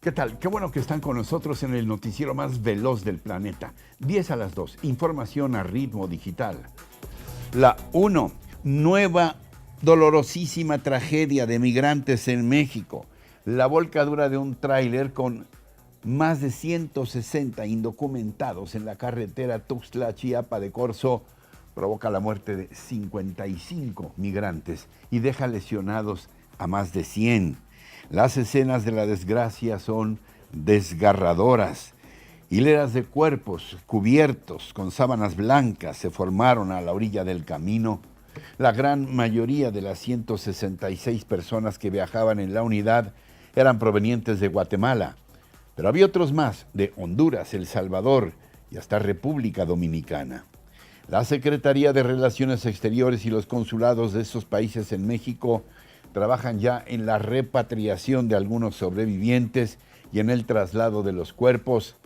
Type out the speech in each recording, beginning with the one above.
¿Qué tal? Qué bueno que están con nosotros en el noticiero más veloz del planeta. 10 a las 2, información a ritmo digital. La 1, nueva dolorosísima tragedia de migrantes en México. La volcadura de un tráiler con más de 160 indocumentados en la carretera Tuxtla-Chiapa de Corzo provoca la muerte de 55 migrantes y deja lesionados a más de 100. Las escenas de la desgracia son desgarradoras. Hileras de cuerpos cubiertos con sábanas blancas se formaron a la orilla del camino. La gran mayoría de las 166 personas que viajaban en la unidad eran provenientes de Guatemala, pero había otros más de Honduras, El Salvador y hasta República Dominicana. La Secretaría de Relaciones Exteriores y los consulados de estos países en México trabajan ya en la repatriación de algunos sobrevivientes y en el traslado de los cuerpos.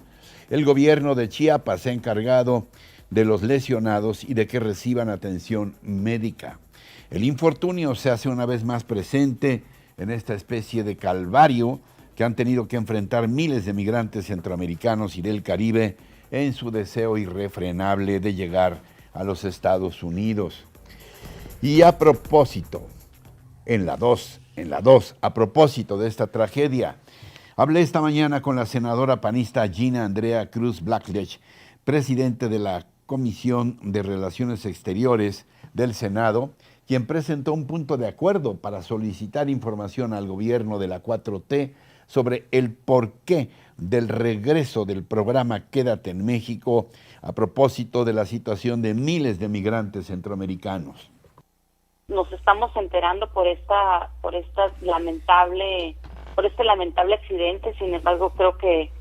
El gobierno de Chiapas se ha encargado de los lesionados y de que reciban atención médica. El infortunio se hace una vez más presente en esta especie de calvario que han tenido que enfrentar miles de migrantes centroamericanos y del Caribe en su deseo irrefrenable de llegar a los Estados Unidos. Y a propósito, en la 2, a propósito de esta tragedia, hablé esta mañana con la senadora panista Gina Andrea Cruz Blackledge, presidente de la Comisión de Relaciones Exteriores del Senado, quien presentó un punto de acuerdo para solicitar información al gobierno de la 4T sobre el porqué del regreso del programa Quédate en México a propósito de la situación de miles de migrantes centroamericanos. Nos estamos enterando por este lamentable accidente. Sin embargo, creo que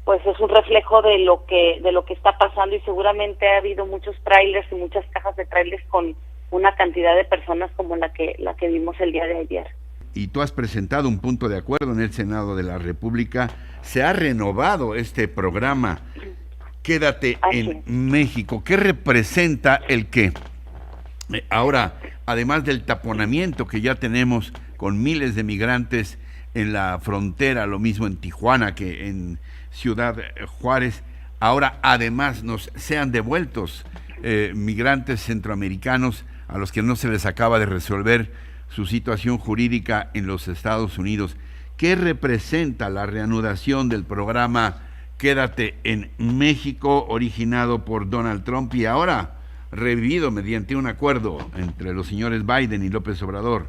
pues es un reflejo de lo que está pasando, y seguramente ha habido muchos trailers y muchas cajas de trailers con una cantidad de personas como la que vimos el día de ayer. Y tú has presentado un punto de acuerdo en el Senado de la República. Se ha renovado este programa Quédate en México. ¿Qué representa el qué? Ahora, además del taponamiento que ya tenemos con miles de migrantes en la frontera, lo mismo en Tijuana que en Ciudad Juárez, ahora además nos sean devueltos migrantes centroamericanos a los que no se les acaba de resolver su situación jurídica en los Estados Unidos. ¿Qué representa la reanudación del programa Quédate en México, originado por Donald Trump y ahora revivido mediante un acuerdo entre los señores Biden y López Obrador?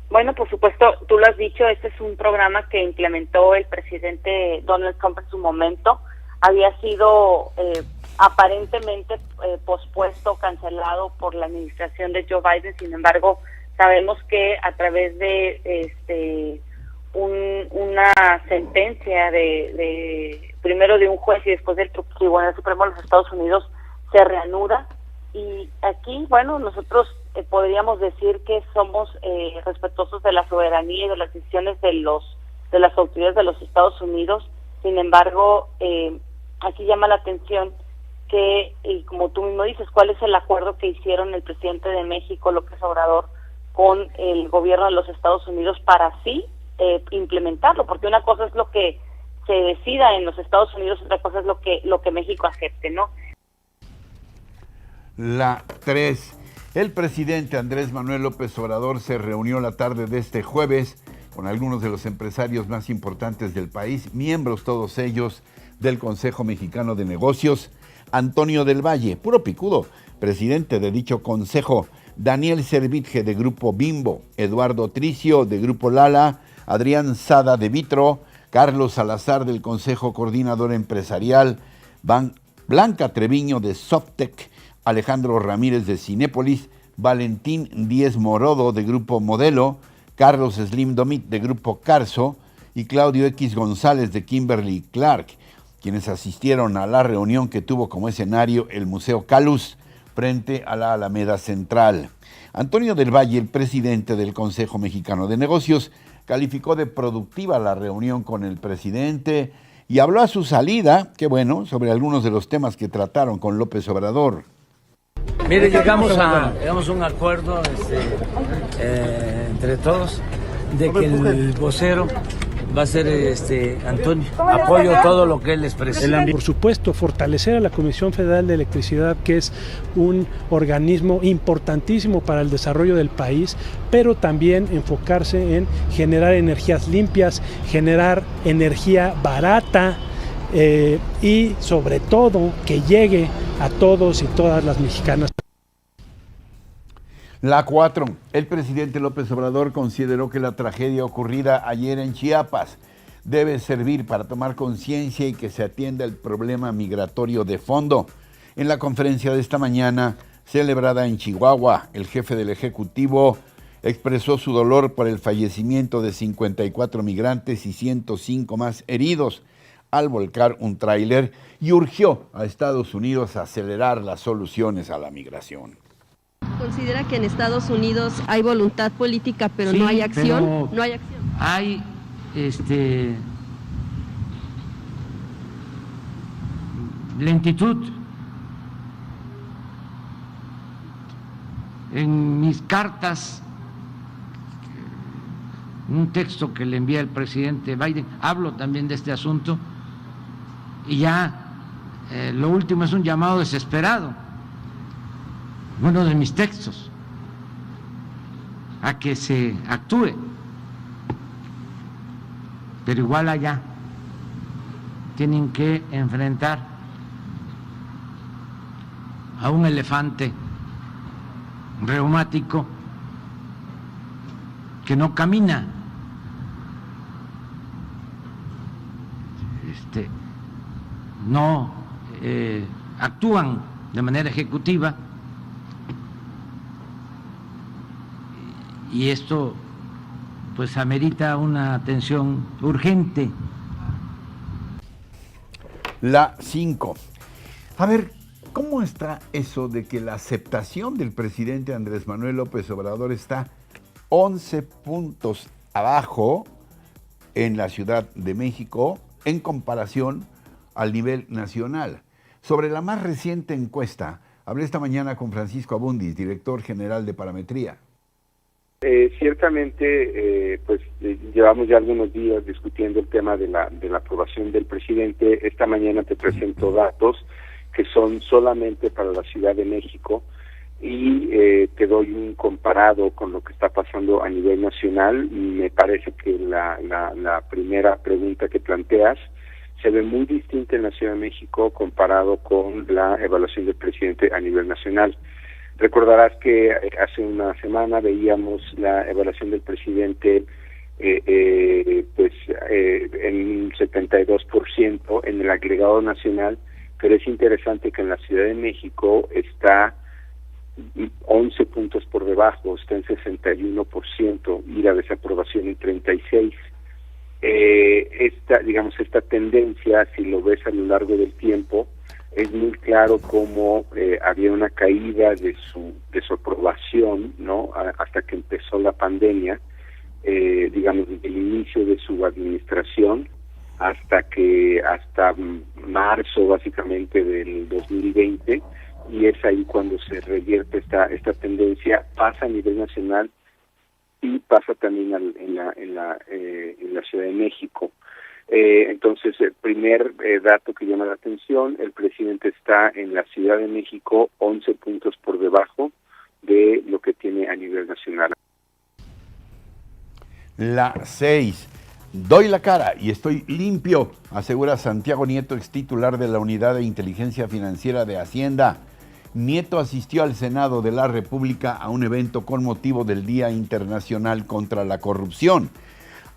Bueno, por supuesto, tú lo has dicho, este es un programa que implementó el presidente Donald Trump en su momento. Había sido aparentemente pospuesto, cancelado por la administración de Joe Biden. Sin embargo, sabemos que a través de una sentencia primero de un juez y después del Tribunal Supremo de los Estados Unidos se reanuda. Y aquí, bueno, nosotros podríamos decir que somos respetuosos de la soberanía y de las decisiones de las autoridades de los Estados Unidos. Sin embargo, aquí llama la atención que, y como tú mismo dices, ¿cuál es el acuerdo que hicieron el presidente de México, López Obrador, con el gobierno de los Estados Unidos para así implementarlo? Porque una cosa es lo que se decida en los Estados Unidos, otra cosa es lo que México acepte, ¿no? La 3. El presidente Andrés Manuel López Obrador se reunió la tarde de este jueves con algunos de los empresarios más importantes del país, miembros todos ellos del Consejo Mexicano de Negocios. Antonio del Valle, puro picudo, presidente de dicho consejo. Daniel Servitje de Grupo Bimbo, Eduardo Tricio de Grupo Lala, Adrián Sada de Vitro, Carlos Salazar del Consejo Coordinador Empresarial, Blanca Treviño de Softec, Alejandro Ramírez de Cinépolis, Valentín Díez Morodo de Grupo Modelo, Carlos Slim Domit de Grupo Carso y Claudio X González de Kimberly Clark, quienes asistieron a la reunión que tuvo como escenario el Museo Calus frente a la Alameda Central. Antonio del Valle, el presidente del Consejo Mexicano de Negocios, calificó de productiva la reunión con el presidente y habló a su salida, qué bueno, sobre algunos de los temas que trataron con López Obrador. Mire, llegamos a un acuerdo entre todos de que el vocero va a ser Antonio. Apoyo todo lo que él exprese. Por supuesto, fortalecer a la Comisión Federal de Electricidad, que es un organismo importantísimo para el desarrollo del país, pero también enfocarse en generar energías limpias, generar energía barata y sobre todo que llegue a todos y todas las mexicanas. La 4. El presidente López Obrador consideró que la tragedia ocurrida ayer en Chiapas debe servir para tomar conciencia y que se atienda el problema migratorio de fondo. En la conferencia de esta mañana, celebrada en Chihuahua, el jefe del Ejecutivo expresó su dolor por el fallecimiento de 54 migrantes y 105 más heridos al volcar un tráiler y urgió a Estados Unidos a acelerar las soluciones a la migración. ¿Considera que en Estados Unidos hay voluntad política, pero sí, no hay acción? No hay acción. Hay lentitud. En mis cartas, un texto que le envía el presidente Biden, hablo también de este asunto y ya lo último es un llamado desesperado. Uno de mis textos, a que se actúe, pero igual allá tienen que enfrentar a un elefante reumático que no camina, no actúan de manera ejecutiva. Y esto pues amerita una atención urgente. La 5. A ver, ¿cómo está eso de que la aceptación del presidente Andrés Manuel López Obrador está 11 puntos abajo en la Ciudad de México en comparación al nivel nacional? Sobre la más reciente encuesta, hablé esta mañana con Francisco Abundis, director general de Parametría. Ciertamente, llevamos ya algunos días discutiendo el tema de la aprobación del presidente. Esta mañana te presento datos que son solamente para la Ciudad de México y te doy un comparado con lo que está pasando a nivel nacional. Me parece que la primera pregunta que planteas se ve muy distinta en la Ciudad de México comparado con la evaluación del presidente a nivel nacional. Recordarás que hace una semana veíamos la evaluación del presidente en un 72% en el agregado nacional, pero es interesante que en la Ciudad de México está 11 puntos por debajo, está en 61% y la desaprobación en 36%. Esta tendencia, si lo ves a lo largo del tiempo, es muy claro cómo había una caída de su aprobación, ¿no? Hasta que empezó la pandemia, desde el inicio de su administración hasta marzo básicamente del 2020, y es ahí cuando se revierte esta tendencia, pasa a nivel nacional y pasa también en la Ciudad de México. Entonces, el primer dato que llama la atención, el presidente está en la Ciudad de México 11 puntos por debajo de lo que tiene a nivel nacional. La 6. Doy la cara y estoy limpio, asegura Santiago Nieto, ex titular de la Unidad de Inteligencia Financiera de Hacienda. Nieto asistió al Senado de la República a un evento con motivo del Día Internacional contra la Corrupción.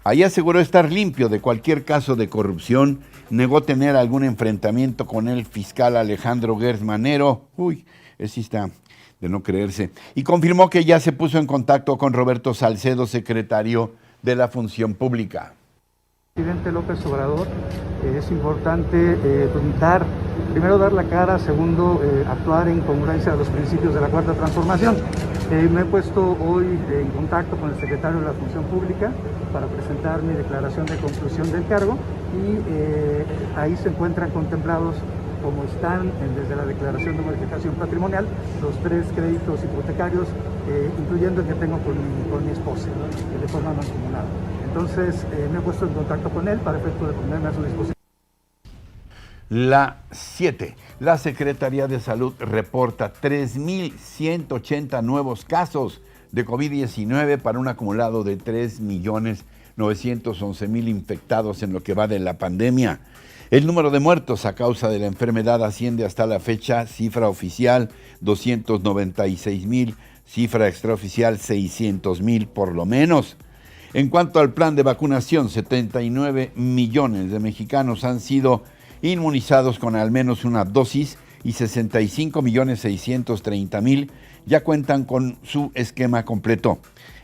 Ahí aseguró estar limpio de cualquier caso de corrupción, negó tener algún enfrentamiento con el fiscal Alejandro Gertz Manero, ese está de no creerse, y confirmó que ya se puso en contacto con Roberto Salcedo, secretario de la Función Pública. Presidente López Obrador, es importante primero dar la cara, segundo actuar en congruencia a los principios de la Cuarta Transformación. Me he puesto hoy en contacto con el secretario de la Función Pública para presentar mi declaración de conclusión del cargo y ahí se encuentran contemplados, como están desde la declaración de modificación patrimonial, los 3 créditos hipotecarios incluyendo el que tengo con mi esposa, de forma mancomunada. Entonces, me he puesto en contacto con él para efecto de ponerme a su disposición. La 7. La Secretaría de Salud reporta 3.180 nuevos casos de COVID-19 para un acumulado de 3.911.000 infectados en lo que va de la pandemia. El número de muertos a causa de la enfermedad asciende hasta la fecha, cifra oficial 296.000, cifra extraoficial 600.000 por lo menos. En cuanto al plan de vacunación, 79 millones de mexicanos han sido inmunizados con al menos una dosis y 65.630.000 ya cuentan con su esquema completo.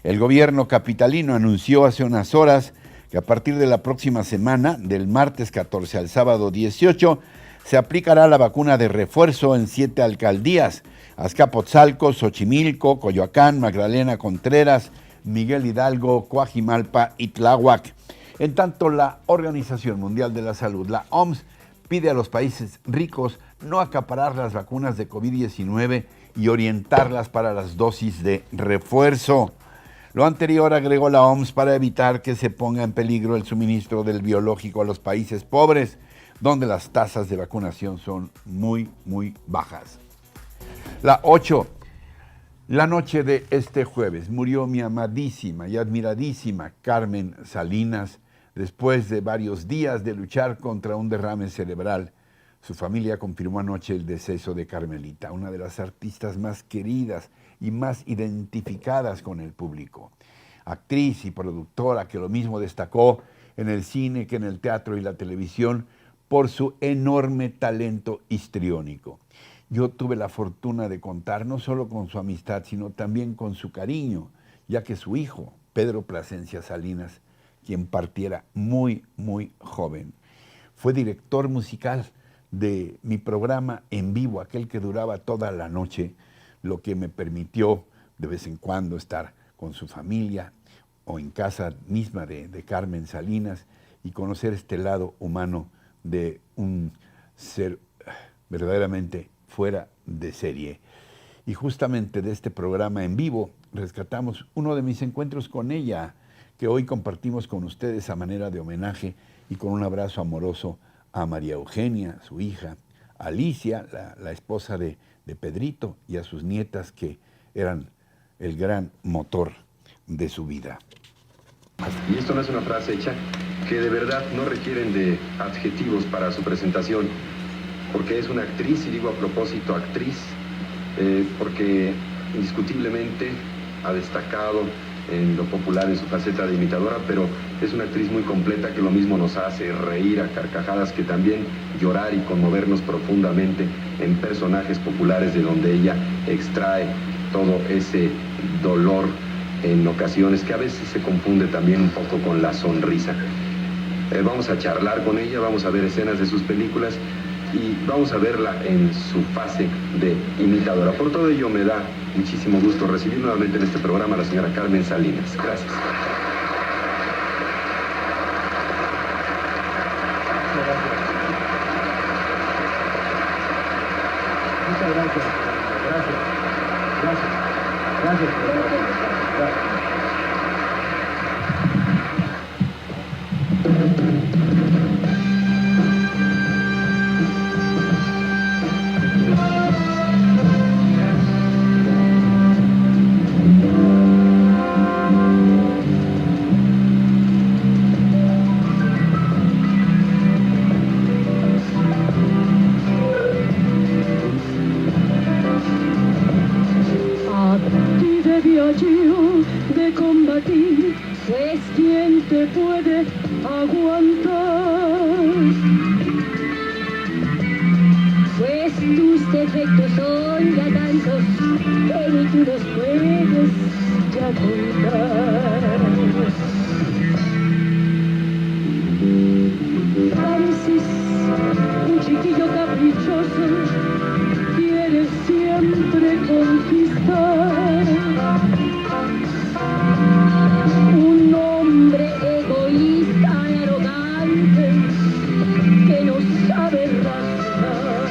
El gobierno capitalino anunció hace unas horas que a partir de la próxima semana, del martes 14 al sábado 18, se aplicará la vacuna de refuerzo en 7 alcaldías: Azcapotzalco, Xochimilco, Coyoacán, Magdalena Contreras, Miguel Hidalgo, Coajimalpa y Tláhuac. En tanto, la Organización Mundial de la Salud, la OMS, pide a los países ricos no acaparar las vacunas de COVID-19 y orientarlas para las dosis de refuerzo. Lo anterior, agregó la OMS, para evitar que se ponga en peligro el suministro del biológico a los países pobres, donde las tasas de vacunación son muy, muy bajas. La 8. La noche de este jueves murió mi amadísima y admiradísima Carmen Salinas, después de varios días de luchar contra un derrame cerebral. Su familia confirmó anoche el deceso de Carmelita, una de las artistas más queridas y más identificadas con el público. Actriz y productora que lo mismo destacó en el cine que en el teatro y la televisión por su enorme talento histriónico. Yo tuve la fortuna de contar no solo con su amistad, sino también con su cariño, ya que su hijo, Pedro Plasencia Salinas, quien partiera muy, muy joven, fue director musical de mi programa en vivo, aquel que duraba toda la noche, lo que me permitió de vez en cuando estar con su familia o en casa misma de Carmen Salinas y conocer este lado humano de un ser verdaderamente fuera de serie. Y justamente de este programa en vivo rescatamos uno de mis encuentros con ella, que hoy compartimos con ustedes a manera de homenaje y con un abrazo amoroso a María Eugenia, su hija, a Alicia, la esposa de Pedrito, y a sus nietas, que eran el gran motor de su vida. Y esto no es una frase hecha, que de verdad no requieren de adjetivos para su presentación, porque es una actriz, y digo a propósito actriz, porque indiscutiblemente ha destacado en lo popular en su faceta de imitadora, pero es una actriz muy completa que lo mismo nos hace reír a carcajadas que también llorar y conmovernos profundamente en personajes populares de donde ella extrae todo ese dolor en ocasiones que a veces se confunde también un poco con la sonrisa. Vamos a charlar con ella, vamos a ver escenas de sus películas y vamos a verla en su fase de imitadora. Por todo ello me da muchísimo gusto recibir nuevamente en este programa a la señora Carmen Salinas. Gracias. Muchas gracias. Gracias. Gracias. Gracias. Gracias. De combatir, pues quién te puede aguantar, pues tus defectos son ya tantos que ni tú los puedes ya contar. Francis, un chiquillo caprichoso, quiere siempre conquistar. Un hombre egoísta y arrogante que no sabe razonar.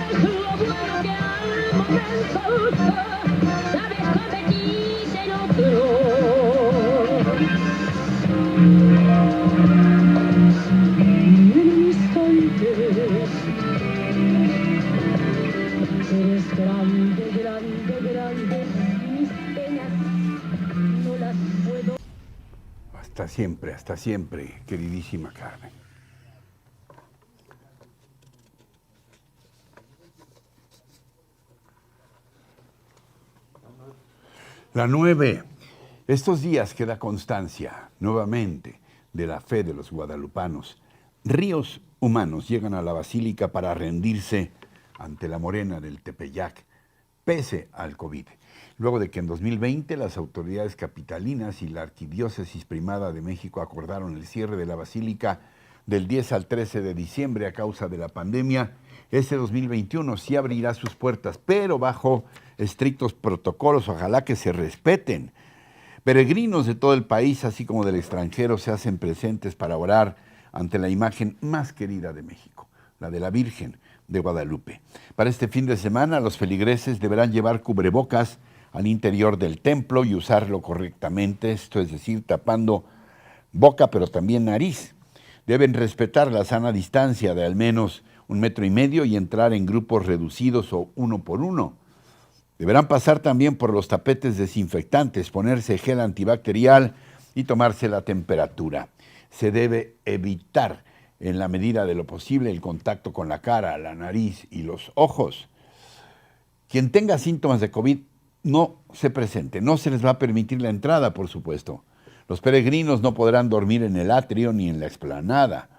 Déjalo eres grande, grande, grande, mis penas no las puedo. Hasta siempre, queridísima Carmen. La 9. Estos días queda constancia, nuevamente, de la fe de los guadalupanos. Ríos humanos llegan a la basílica para rendirse ante la morena del Tepeyac, pese al COVID. Luego de que en 2020 las autoridades capitalinas y la Arquidiócesis Primada de México acordaron el cierre de la basílica del 10 al 13 de diciembre a causa de la pandemia, este 2021 sí abrirá sus puertas, pero bajo estrictos protocolos, ojalá que se respeten. Peregrinos de todo el país, así como del extranjero, se hacen presentes para orar ante la imagen más querida de México, la de la Virgen de Guadalupe. Para este fin de semana, los feligreses deberán llevar cubrebocas al interior del templo y usarlo correctamente, esto es decir, tapando boca pero también nariz. Deben respetar la sana distancia de al menos 1,5 metros y entrar en grupos reducidos o 1 por 1. Deberán pasar también por los tapetes desinfectantes, ponerse gel antibacterial y tomarse la temperatura. Se debe evitar, en la medida de lo posible, el contacto con la cara, la nariz y los ojos. Quien tenga síntomas de COVID no se presente, no se les va a permitir la entrada, por supuesto. Los peregrinos no podrán dormir en el atrio ni en la explanada.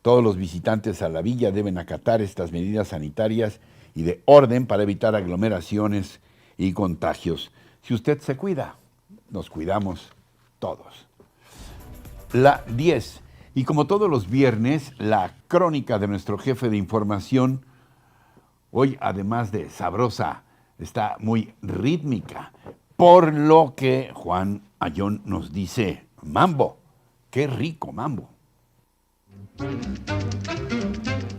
Todos los visitantes a la villa deben acatar estas medidas sanitarias y de orden para evitar aglomeraciones y contagios. Si usted se cuida, nos cuidamos todos. La 10. Y como todos los viernes, la crónica de nuestro jefe de información, hoy además de sabrosa, está muy rítmica, por lo que Juan Ayón nos dice, mambo, qué rico mambo.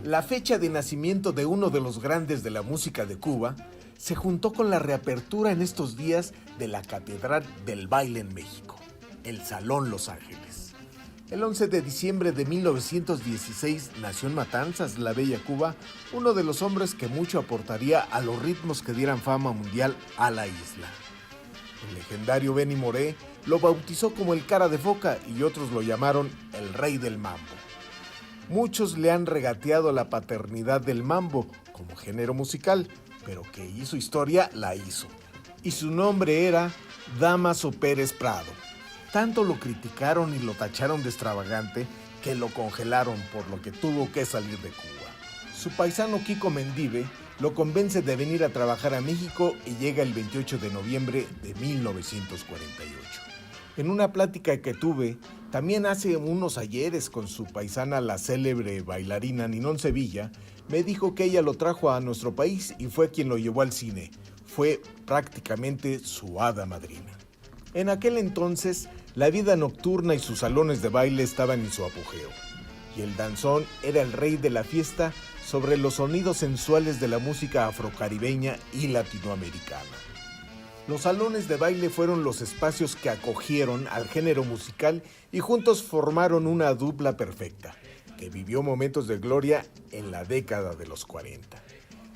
La fecha de nacimiento de uno de los grandes de la música de Cuba se juntó con la reapertura en estos días de la Catedral del Baile en México, el Salón Los Ángeles. El 11 de diciembre de 1916 nació en Matanzas, la bella Cuba, uno de los hombres que mucho aportaría a los ritmos que dieran fama mundial a la isla. El legendario Benny Moré lo bautizó como el Cara de Foca y otros lo llamaron el Rey del Mambo. Muchos le han regateado la paternidad del mambo como género musical, pero que hizo historia, la hizo. Y su nombre era Dámaso Pérez Prado. Tanto lo criticaron y lo tacharon de extravagante que lo congelaron, por lo que tuvo que salir de Cuba. Su paisano Kiko Mendive lo convence de venir a trabajar a México y llega el 28 de noviembre de 1948. En una plática que tuve, también hace unos ayeres con su paisana, la célebre bailarina Ninón Sevilla, me dijo que ella lo trajo a nuestro país y fue quien lo llevó al cine. Fue prácticamente su hada madrina. En aquel entonces, la vida nocturna y sus salones de baile estaban en su apogeo, y el danzón era el rey de la fiesta sobre los sonidos sensuales de la música afrocaribeña y latinoamericana. Los salones de baile fueron los espacios que acogieron al género musical y juntos formaron una dupla perfecta, que vivió momentos de gloria en la década de los 40.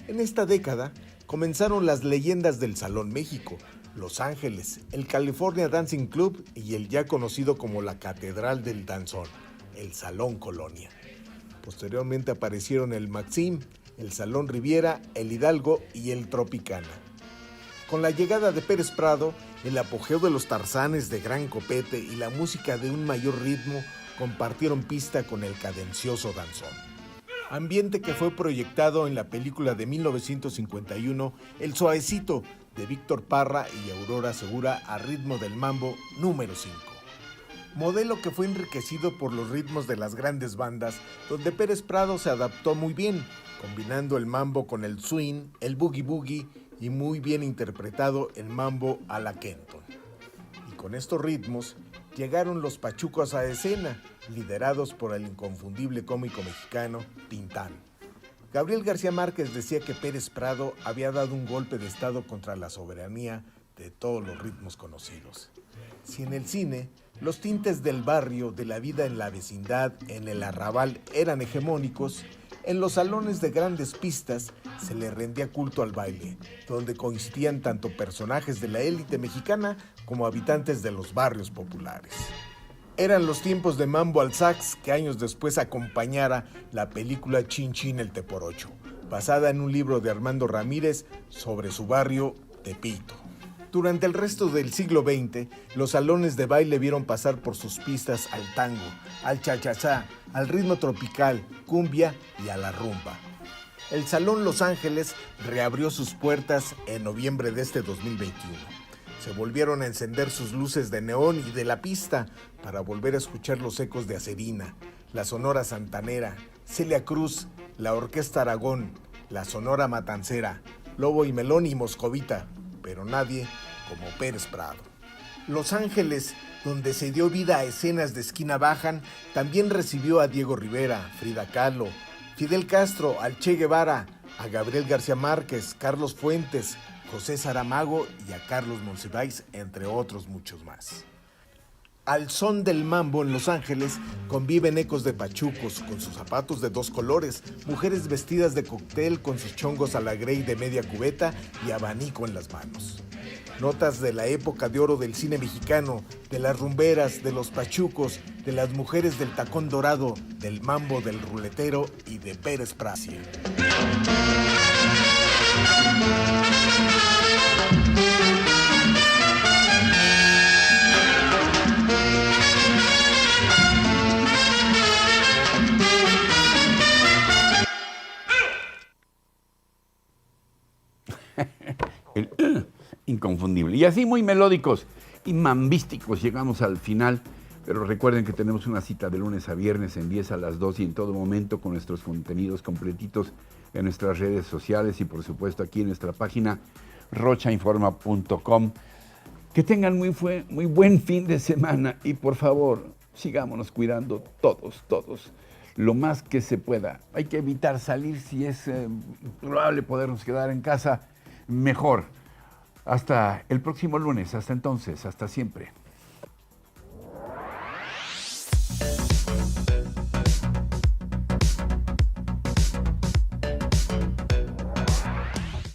En esta década comenzaron las leyendas del Salón México, Los Ángeles, el California Dancing Club y el ya conocido como la Catedral del Danzón, el Salón Colonia. Posteriormente aparecieron el Maxim, el Salón Riviera, el Hidalgo y el Tropicana. Con la llegada de Pérez Prado, el apogeo de los tarzanes de gran copete y la música de un mayor ritmo compartieron pista con el cadencioso danzón. Ambiente que fue proyectado en la película de 1951, El Suavecito, de Víctor Parra y Aurora Segura a ritmo del mambo número 5. Modelo que fue enriquecido por los ritmos de las grandes bandas, donde Pérez Prado se adaptó muy bien, combinando el mambo con el swing, el boogie boogie y muy bien interpretado el mambo a la Kenton. Y con estos ritmos llegaron los pachucos a escena, liderados por el inconfundible cómico mexicano Tintán. Gabriel García Márquez decía que Pérez Prado había dado un golpe de estado contra la soberanía de todos los ritmos conocidos. Si en el cine los tintes del barrio, de la vida en la vecindad, en el arrabal eran hegemónicos, En los salones de grandes pistas se le rendía culto al baile, donde coincidían tanto personajes de la élite mexicana como habitantes de los barrios populares. Eran los tiempos de Mambo al Sax que años después acompañara la película Chin Chin el Teporocho, basada en un libro de Armando Ramírez sobre su barrio Tepito. Durante el resto del siglo XX, los salones de baile vieron pasar por sus pistas al tango, al cha-cha-cha, al ritmo tropical, cumbia y a la rumba. El Salón Los Ángeles reabrió sus puertas en noviembre de este 2021. Se volvieron a encender sus luces de neón y de la pista para volver a escuchar los ecos de Acerina, la Sonora Santanera, Celia Cruz, la Orquesta Aragón, la Sonora Matancera, Lobo y Melón y Moscovita, pero nadie como Pérez Prado. Los Ángeles, donde se dio vida a escenas de esquina bajan, también recibió a Diego Rivera, Frida Kahlo, Fidel Castro, al Che Guevara, a Gabriel García Márquez, Carlos Fuentes, José Saramago y a Carlos Monsiváis, entre otros muchos más. Al son del mambo en Los Ángeles conviven ecos de pachucos con sus zapatos de 2 colores, mujeres vestidas de cóctel con sus chongos a la Grey de media cubeta y abanico en las manos. Notas de la época de oro del cine mexicano, de las rumberas, de los pachucos, de las mujeres del tacón dorado, del mambo del ruletero y de Pérez Prado. Inconfundible. Y así muy melódicos y mambísticos llegamos al final, pero recuerden que tenemos una cita de lunes a viernes en 10 a las 2 y en todo momento con nuestros contenidos completitos en nuestras redes sociales y por supuesto aquí en nuestra página rochainforma.com. Que tengan muy buen fin de semana y por favor sigámonos cuidando todos, lo más que se pueda. Hay que evitar salir, si es probable podernos quedar en casa, mejor. Hasta el próximo lunes, hasta entonces, hasta siempre.